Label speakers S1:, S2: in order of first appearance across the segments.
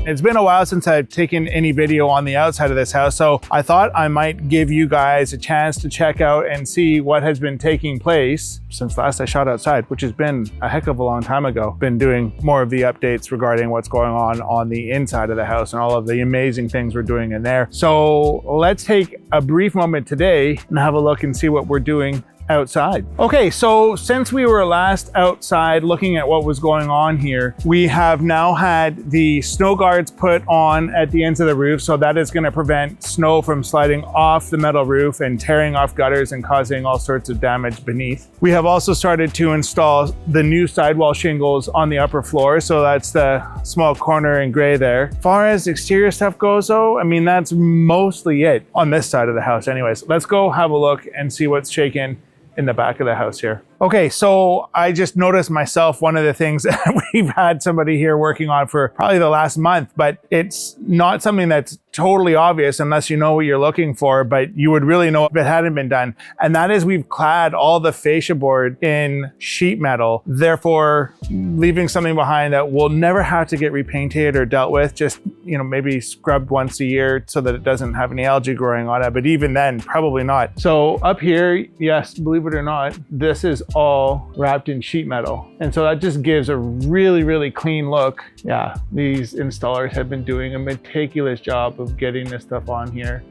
S1: It's been a while since I've taken any video on the outside of this house, so I thought I might give you guys a chance to check out and see what has been taking place since last I shot outside, which has been a heck of a long time ago. Been doing more of the updates regarding what's going on the inside of the house and all of the amazing things we're doing in there. So let's take a brief moment today and have a look and see what we're doing outside. Okay, so since we were last outside looking at what was going on here, we have now had the snow guards put on at the ends of the roof, so that is going to prevent snow from sliding off the metal roof and tearing off gutters and causing all sorts of damage beneath. We have also started to install the new sidewall shingles on the upper floor, so that's the small corner in gray there. As far as exterior stuff goes though, I mean, that's mostly it on this side of the house anyways. Let's go have a look and see what's shaking in the back of the house here. Okay, so I just noticed myself, one of the things that we've had somebody here working on for probably the last month, but it's not something that's totally obvious unless you know what you're looking for, but you would really know if it hadn't been done. And that is we've clad all the fascia board in sheet metal, therefore leaving something behind that will never have to get repainted or dealt with, just, you know, maybe scrubbed once a year so that it doesn't have any algae growing on it, but even then, probably not. So up here, yes, believe it or not, this is all wrapped in sheet metal. And so that just gives a really, really clean look. Yeah, these installers have been doing a meticulous job of getting this stuff on here.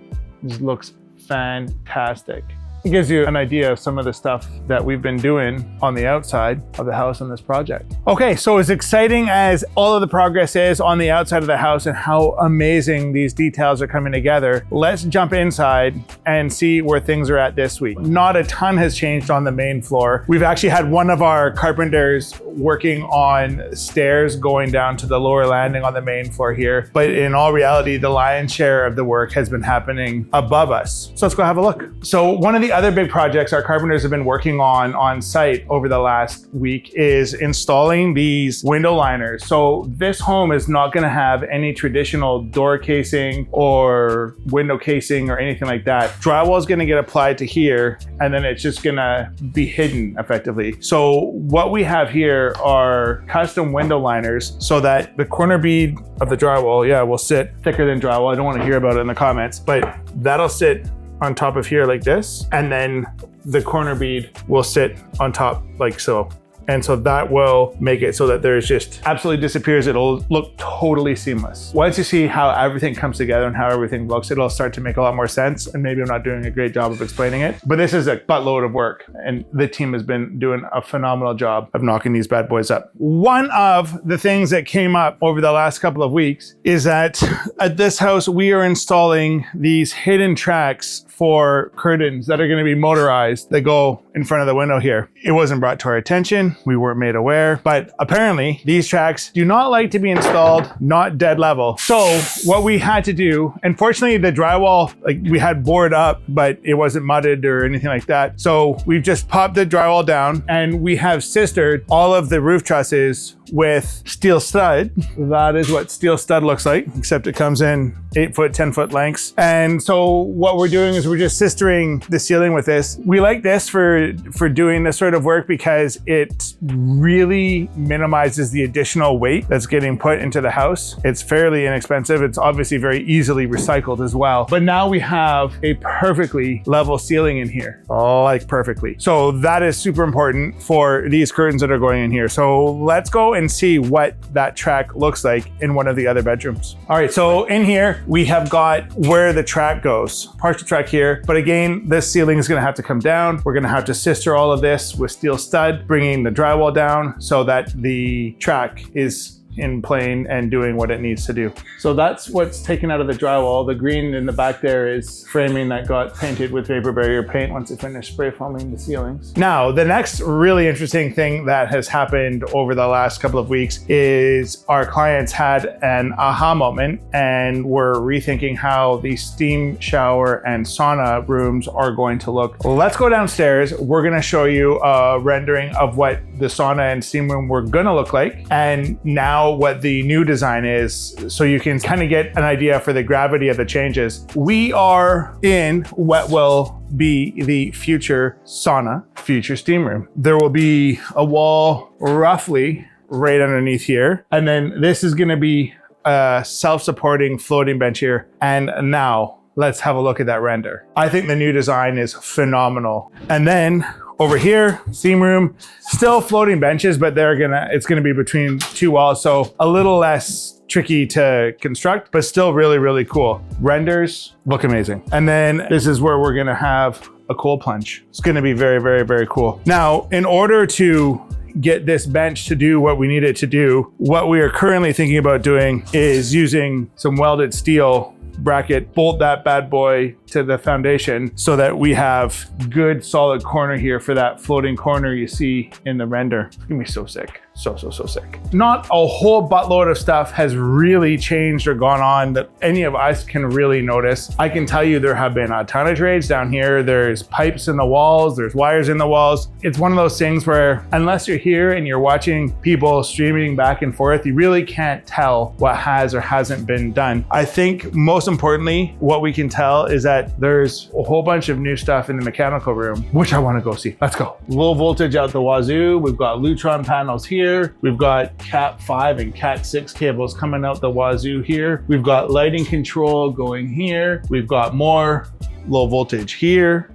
S1: It just looks fantastic. It gives you an idea of some of the stuff that we've been doing on the outside of the house on this project. Okay, so as exciting as all of the progress is on the outside of the house and how amazing these details are coming together, let's jump inside and see where things are at this week. Not a ton has changed on the main floor. We've actually had one of our carpenters working on stairs going down to the lower landing on the main floor here. But in all reality, the lion's share of the work has been happening above us. So let's go have a look. So one of the other big projects our carpenters have been working on site over the last week is installing these window liners. So this home is not going to have any traditional door casing or window casing or anything like that. Drywall is going to get applied to here, and then it's just going to be hidden effectively. So what we have here are custom window liners so that the corner bead of the drywall, yeah, will sit thicker than drywall. I don't want to hear about it in the comments, but that'll sit on top of here like this, and then the corner bead will sit on top like so. And so that will make it so that there's just absolutely disappears. It'll look totally seamless. Once you see how everything comes together and how everything looks, it'll start to make a lot more sense. And maybe I'm not doing a great job of explaining it, but this is a buttload of work. And the team has been doing a phenomenal job of knocking these bad boys up. One of the things that came up over the last couple of weeks is that at this house, we are installing these hidden tracks for curtains that are going to be motorized that go in front of the window here. It wasn't brought to our attention. We weren't made aware, but apparently these tracks do not like to be installed not dead level. So what we had to do, unfortunately the drywall, like we had board up, but it wasn't mudded or anything like that. So we've just popped the drywall down and we have sistered all of the roof trusses with steel stud. That is what steel stud looks like, except it comes in 8 foot, 10 foot lengths. And so what we're doing is we're just sistering the ceiling with this. We like this for doing this sort of work because it really minimizes the additional weight that's getting put into the house. It's fairly inexpensive. It's obviously very easily recycled as well. But now we have a perfectly level ceiling in here, like perfectly. So that is super important for these curtains that are going in here. So let's go and see what that track looks like in one of the other bedrooms. All right, so in here, we have got where the track goes. Partial track here, but again, this ceiling is gonna have to come down. We're gonna have to sister all of this with steel stud, bringing the drywall down so that the track is in plane and doing what it needs to do. So that's what's taken out of the drywall. The green in the back there is framing that got painted with vapor barrier paint once it finished spray foaming the ceilings. Now, the next really interesting thing that has happened over the last couple of weeks is our clients had an aha moment and were rethinking how the steam shower and sauna rooms are going to look. Let's go downstairs. We're gonna show you a rendering of what the sauna and steam room were gonna look like, and now what the new design is, so you can kind of get an idea for the gravity of the changes. We are in what will be the future sauna, future steam room. There will be a wall roughly right underneath here, and then this is going to be a self-supporting floating bench here. And now let's have a look at that render. I think the new design is phenomenal. And then over here, steam room, still floating benches, but it's gonna be between two walls, so a little less tricky to construct, but still really, really cool. Renders look amazing. And then this is where we're gonna have a cold plunge. It's gonna be very, very, very cool. Now, in order to get this bench to do what we need it to do, what we are currently thinking about doing is using some welded steel bracket, bolt that bad boy to the foundation so that we have good solid corner here for that floating corner you see in the render. It's gonna be so sick. So sick. Not a whole buttload of stuff has really changed or gone on that any of us can really notice. I can tell you there have been a ton of trades down here. There's pipes in the walls, there's wires in the walls. It's one of those things where unless you're here and you're watching people streaming back and forth, you really can't tell what has or hasn't been done. I think most importantly, what we can tell is that there's a whole bunch of new stuff in the mechanical room, which I want to go see. Let's go. Low voltage out the wazoo. We've got Lutron panels here. We've got Cat 5 and Cat 6 cables coming out the wazoo here. We've got lighting control going here. We've got more low voltage here.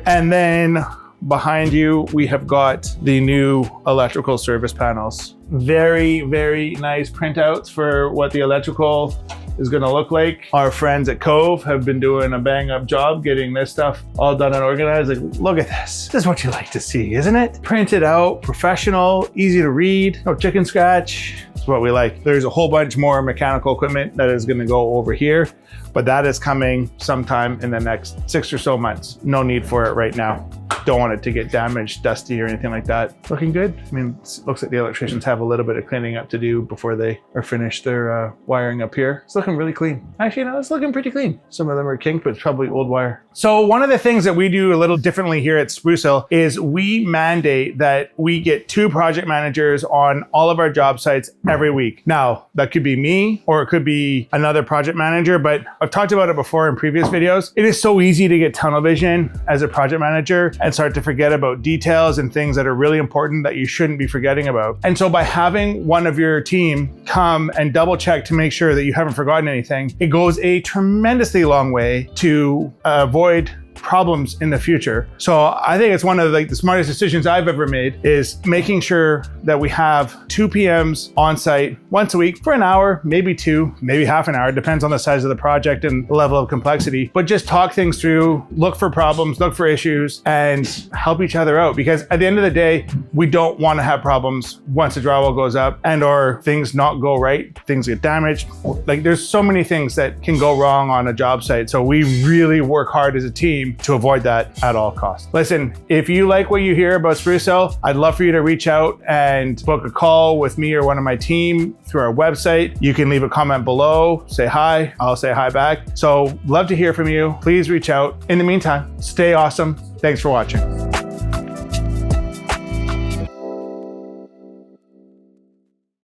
S1: And then behind you, we have got the new electrical service panels. Very, very nice printouts for what the electrical is gonna look like. Our friends at Cove have been doing a bang up job getting this stuff all done and organized. Like, look at this. This is what you like to see, isn't it? Printed out, professional, easy to read, no chicken scratch. It's what we like. There's a whole bunch more mechanical equipment that is gonna go over here, but that is coming sometime in the next 6 or so months. No need for it right now. Don't want it to get damaged, dusty, or anything like that. Looking good. I mean, it looks like the electricians have a little bit of cleaning up to do before they are finished their wiring up here. It's looking really clean. Actually, no, it's looking pretty clean. Some of them are kinked, but it's probably old wire. So one of the things that we do a little differently here at Sprucehill is we mandate that we get 2 project managers on all of our job sites every week. Now, that could be me or it could be another project manager, but I've talked about it before in previous videos. It is so easy to get tunnel vision as a project manager and start to forget about details and things that are really important that you shouldn't be forgetting about. And so by having one of your team come and double check to make sure that you haven't forgotten anything, it goes a tremendously long way to avoid problems in the future. So I think it's one of the smartest decisions I've ever made is making sure that we have 2 PMs on site once a week for an hour, maybe 2, maybe half an hour. It depends on the size of the project and the level of complexity, but just talk things through, look for problems, look for issues, and help each other out. Because at the end of the day, we don't want to have problems once the drywall goes up and or things not go right, things get damaged. Like there's so many things that can go wrong on a job site. So we really work hard as a team to avoid that at all costs. Listen, if you like what you hear about Sprucehill, I'd love for you to reach out and book a call with me or one of my team through our website. You can leave a comment below, say hi, I'll say hi back. So love to hear from you. Please reach out. In the meantime, stay awesome. Thanks for watching.